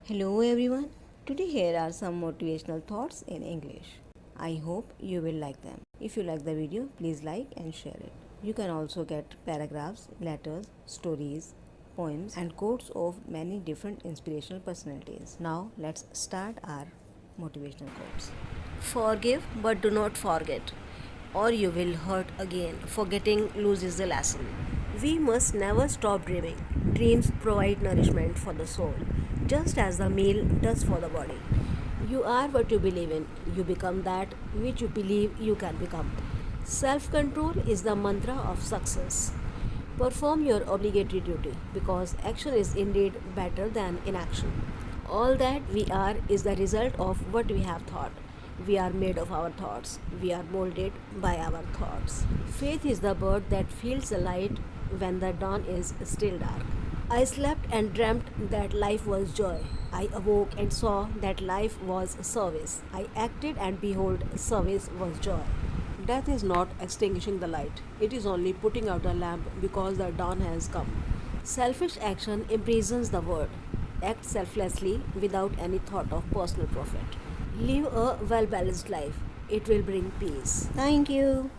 Hello everyone. Today here are some motivational thoughts in English. I hope you will like them. If you like the video, please like and share it. You can also get paragraphs, letters, stories, poems and quotes of many different inspirational personalities. Now let's start our motivational quotes. Forgive but do not forget, or you will hurt again. Forgetting loses the lesson. We must never stop dreaming. Dreams provide nourishment for the soul, just as the meal does for the body. You are what you believe in. You become that which you believe you can become. Self control is the mantra of success. Perform your obligatory duty because action is indeed better than inaction. All that we are is the result of what we have thought. We are made of our thoughts. We are molded by our thoughts. Faith is the bird that feels the light when the dawn is still dark. I slept and dreamt that life was joy. I awoke and saw that life was service. I acted and behold, service was joy. Death is not extinguishing the light, it is only putting out the lamp because the dawn has come. Selfish action imprisons the world. Act selflessly without any thought of personal profit. Live a well balanced life, it will bring peace. Thank you.